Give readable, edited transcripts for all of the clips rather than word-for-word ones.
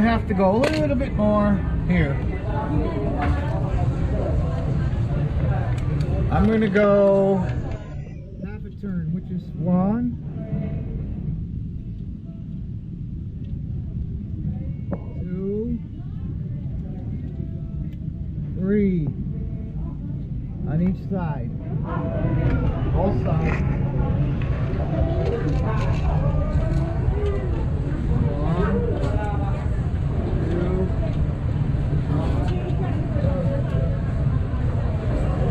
gonna have to go a little bit more here. I'm gonna go half a turn, which is 1, 2, 3 on each side. Both sides. 1, 2,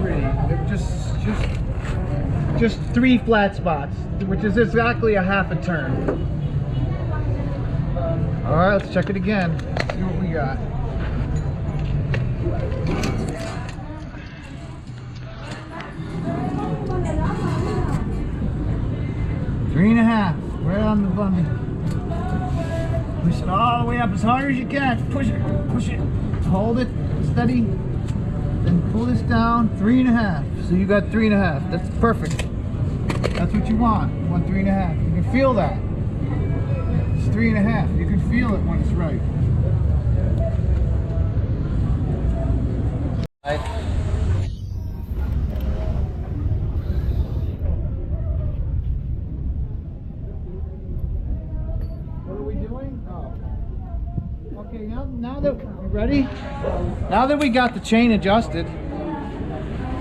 3. Just 3 flat spots, which is exactly a half a turn. All right, let's check it again. See what we got. Three and a half, right on the button. Push it all the way up as hard as you can. Push it, hold it steady, then pull this down. 3 and a half. So you got 3 and a half. That's perfect. That's what you want. You want 3 and a half. You can feel that. It's 3 and a half. You can feel it when it's right. Okay, now that you ready? Now that we got the chain adjusted,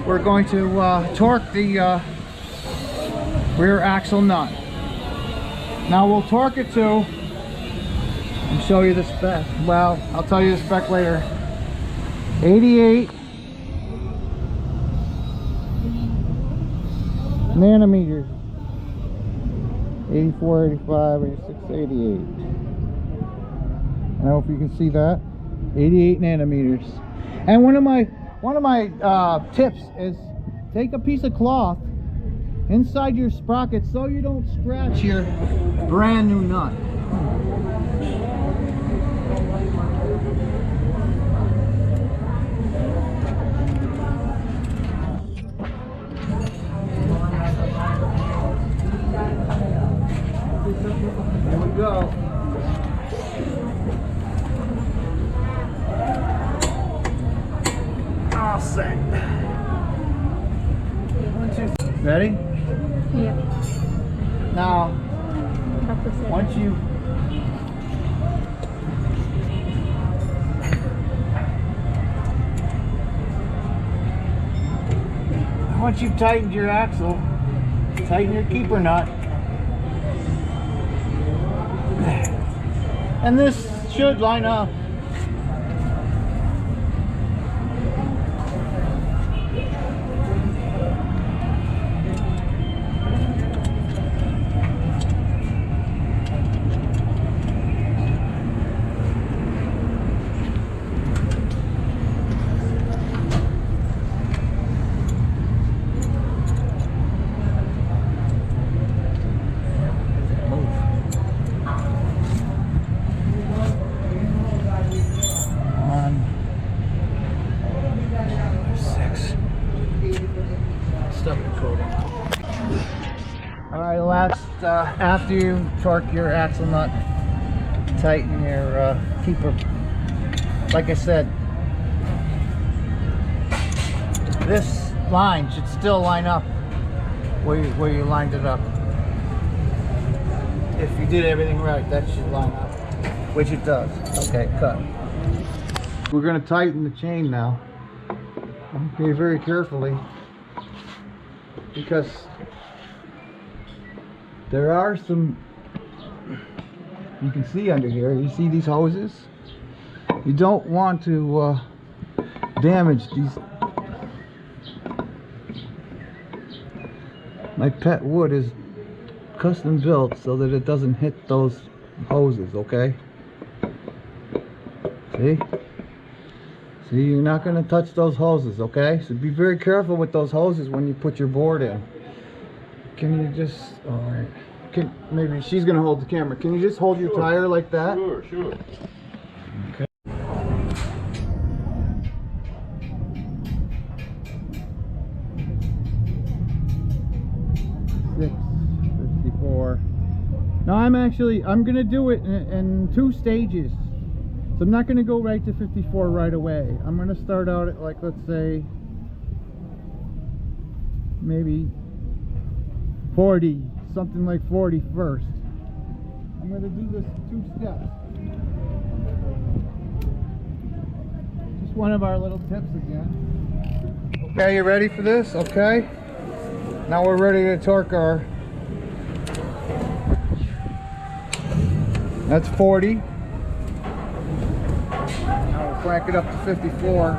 we're going to torque the rear axle nut. Now we'll torque it to, and show you the spec. Well, I'll tell you the spec later. 88 nanometers. 84, 85, 86, 88. I don't know if you can see that. 88 nanometers. And one of my tips is take a piece of cloth inside your sprocket so you don't scratch your brand new nut. Here we go. All set. 1, 2. Ready? Yeah. Now, once you've tightened your axle, tighten your keeper nut. And this should line up. Alright, last, after you torque your axle nut, tighten your keeper. Like I said, this line should still line up where you lined it up. If you did everything right, that should line up, which it does. Okay, cut. We're going to tighten the chain now. Okay, very carefully, because there are some, you can see under here, you see these hoses? You don't want to damage these. My pet wood is custom built so that it doesn't hit those hoses, okay? See? See, you're not going to touch those hoses, okay? So be very careful with those hoses when you put your board in. Can you just, alright. Maybe she's going to hold the camera. Can you just hold your tire like that? Sure, sure. Okay. $6.54. Now I'm going to do it in 2 stages. So I'm not going to go right to 54 right away. I'm going to start out at, like, let's say maybe 40, something like 40 first. I'm going to do this 2 steps. Just one of our little tips again. Okay, you ready for this? Okay. Now we're ready to torque our... That's 40. Now we'll crank it up to 54.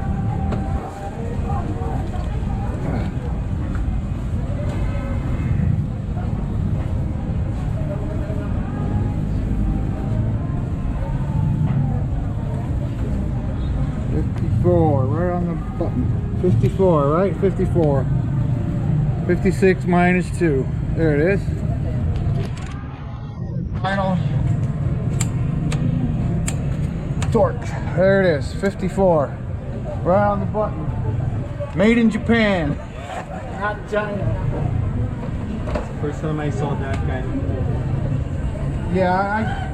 Right on the button. 54, right? 54. 56 minus 2. There it is. Final torque. There it is. 54. Right on the button. Made in Japan. Not China. It's the first time I saw that kind of... Yeah,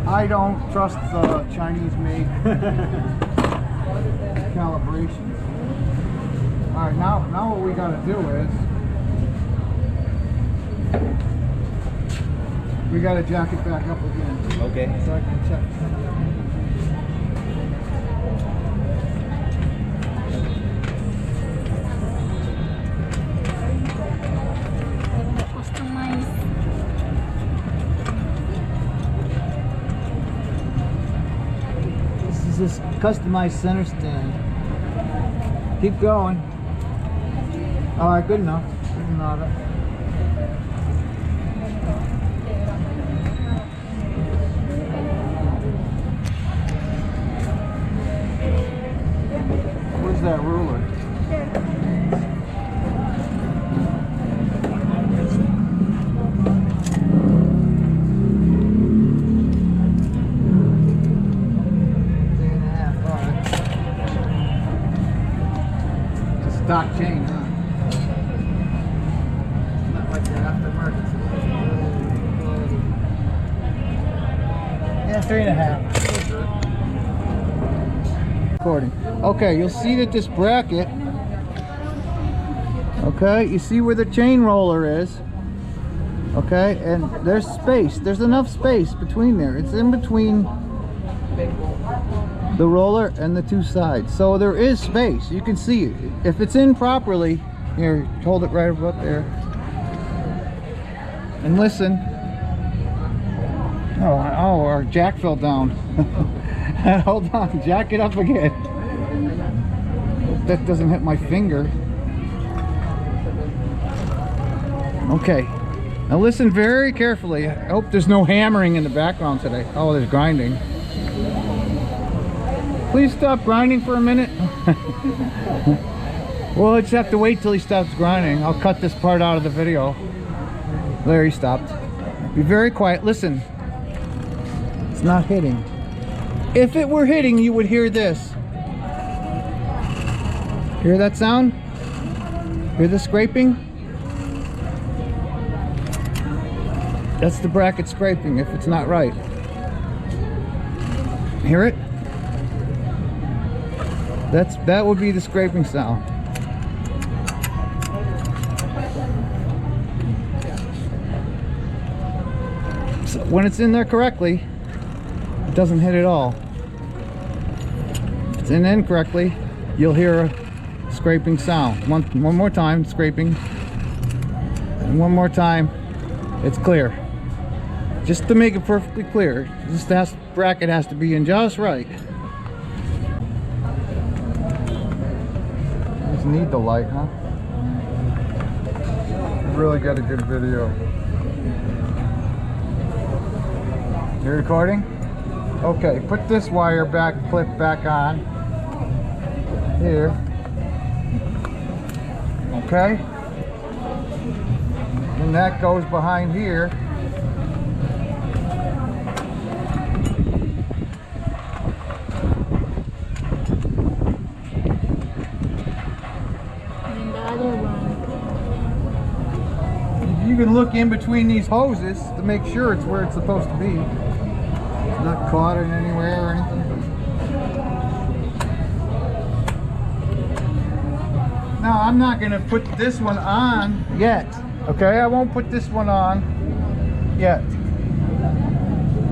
I don't trust the Chinese made calibration. All right, now what we got to do is we got to jack it back up again. Okay. So I can check. This is customized center stand. Keep going. All right, good enough. Good enough. Where's that ruler? Stock chain, huh? Not like your aftermarket. Yeah, 3.5. Recording. Okay, you'll see that this bracket. Okay, you see where the chain roller is. Okay, and there's space. There's enough space between there. It's in between the roller and the 2 sides, so there is space. You can see it. If it's in properly, here, hold it right up there and listen. Oh, our jack fell down. Hold on, jack it up again. That doesn't hit my finger. Okay, now listen very carefully. I hope there's no hammering in the background today. Oh, there's grinding. Please stop grinding for a minute. We'll just have to wait till he stops grinding. I'll cut this part out of the video. There, he stopped. Be very quiet. Listen. It's not hitting. If it were hitting, you would hear this. Hear that sound? Hear the scraping? That's the bracket scraping if it's not right. Hear it? That would be the scraping sound. So when it's in there correctly, it doesn't hit at all. If it's in incorrectly, you'll hear a scraping sound. One more time, scraping. And one more time, it's clear. Just to make it perfectly clear, this bracket has to be in just right. Need the light, huh? You really got a good video. You recording? Okay, put this wire clip back on here. Okay, and that goes behind here. You can look in between these hoses to make sure it's where it's supposed to be. It's not caught in anywhere or anything. I'm not gonna put this one on yet. Okay, I won't put this one on yet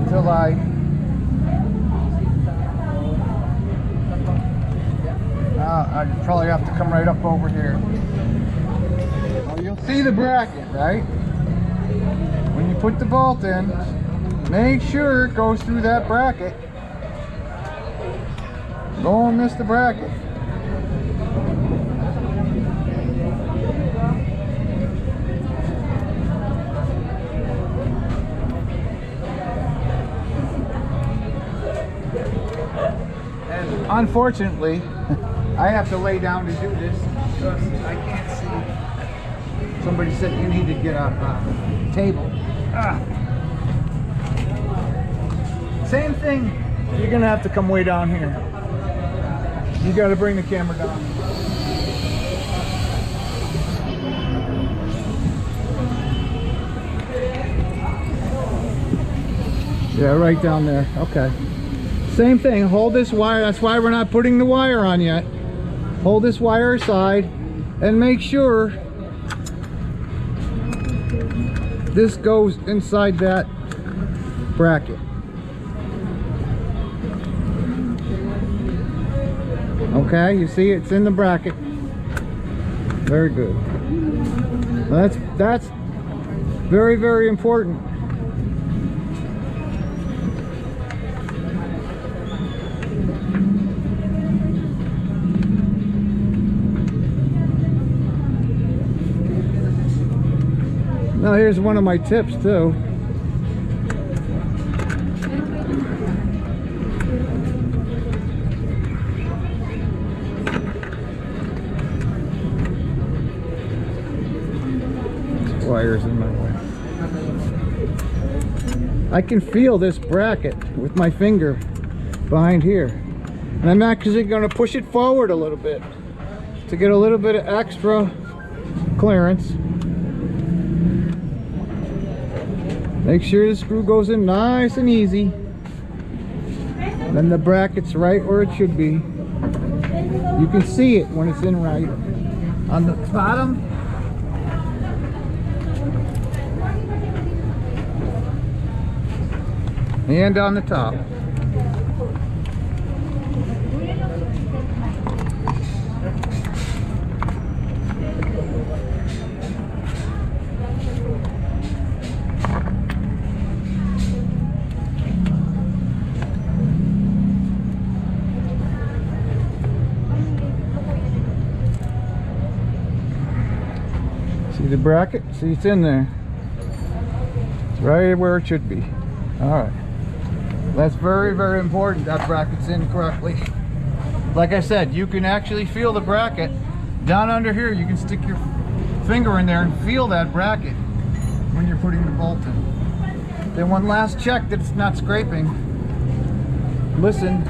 until I probably have to come right up over here. Well, you'll see the bracket, right? When you put the bolt in, make sure it goes through that bracket. Don't miss the bracket. And unfortunately, I have to lay down to do this because I can't see. Somebody said you need to get a table. Same thing. You're gonna have to come way down here. You got to bring the camera down. Yeah, right down there. Okay. Same thing. Hold this wire. That's why we're not putting the wire on yet. Hold this wire aside and make sure this goes inside that bracket. Okay, you see it's in the bracket. Very good. That's very, very important. Now here's one of my tips too. This wire's in my way. I can feel this bracket with my finger behind here. And I'm actually going to push it forward a little bit to get a little bit of extra clearance. Make sure the screw goes in nice and easy. Then the bracket's right where it should be. You can see it when it's in right. On the bottom, and on the top. See the bracket? See, it's in there. It's right where it should be. Alright. That's very, very important that bracket's in correctly. Like I said, you can actually feel the bracket down under here. You can stick your finger in there and feel that bracket when you're putting the bolt in. Then one last check that it's not scraping. Listen.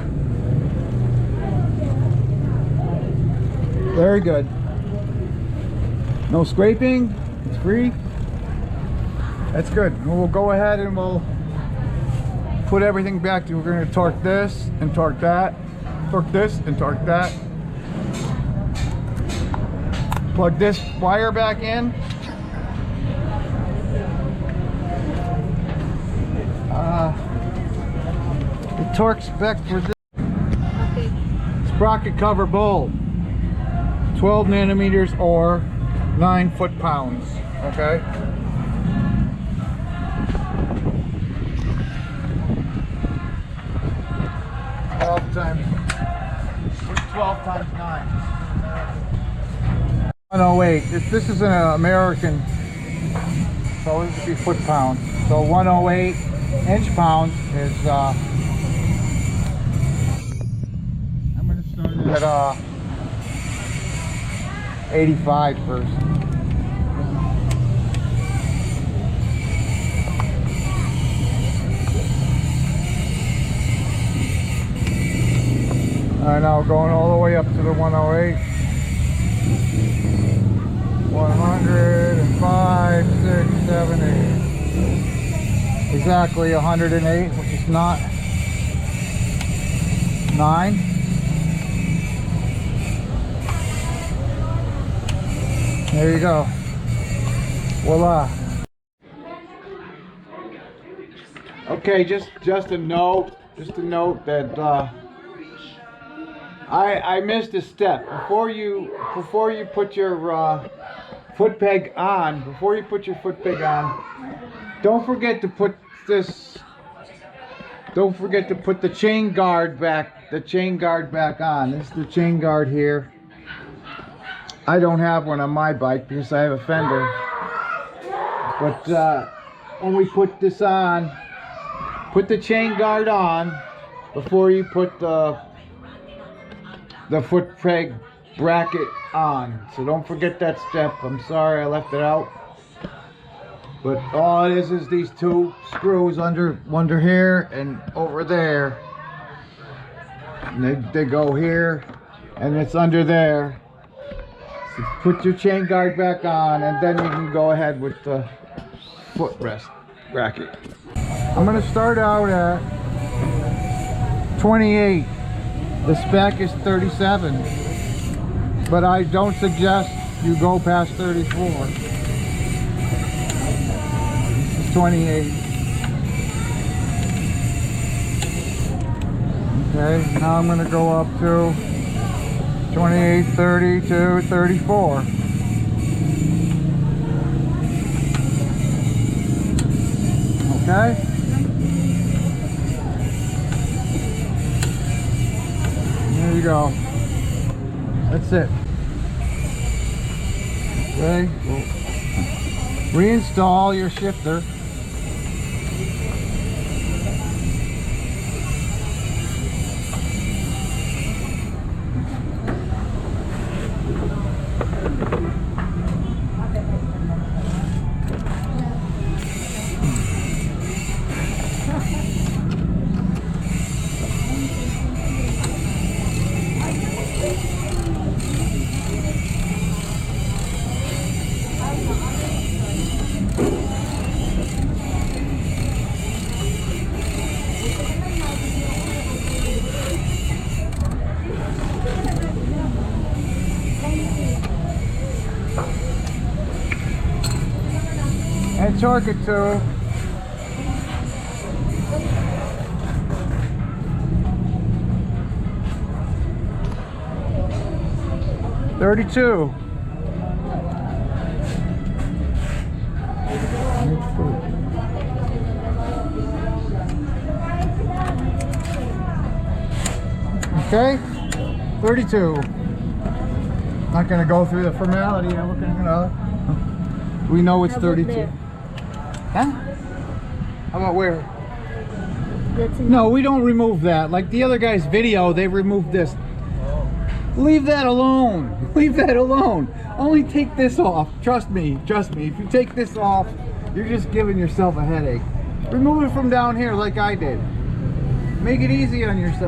Very good. No scraping, it's free. That's good. And we'll go ahead and we'll put everything back to, we're going to torque this and torque that, torque this and torque that. Plug this wire back in. The torque spec for this sprocket cover bolt, 12 nanometers or 9 foot-pounds, okay? Twelve times 9. 108. This is an American, so this would be foot-pounds. So 108 inch-pounds is, I'm going to start at 85 first. Alright, now going all the way up to the 108. 105, 6, 7, 8. Exactly 108, which is not 9. There you go. Voila. Okay, just a note that I missed a step. Before you put your foot peg on, don't forget to put the chain guard back on. This is the chain guard here. I don't have one on my bike because I have a fender. But when we put this on, put the chain guard on before you put the foot peg bracket on. So don't forget that step. I'm sorry I left it out. But all it is these two screws under here and over there. And they go here and it's under there. So put your chain guard back on and then you can go ahead with the footrest bracket. I'm going to start out at 28. The spec is 37, but I don't suggest you go past 34. This is 28. Okay, now I'm going to go up to 28, 30 to 34. Okay. There you go. That's it. Okay. We'll reinstall your shifter. And torque it to 32. Okay, 32. Not going to go through the formality of looking at another. We know it's 32. Huh? How about where? No, we don't remove that. Like the other guy's video, they removed this. Leave that alone. Leave that alone. Only take this off. Trust me. Trust me. If you take this off, you're just giving yourself a headache. Remove it from down here like I did. Make it easy on yourself.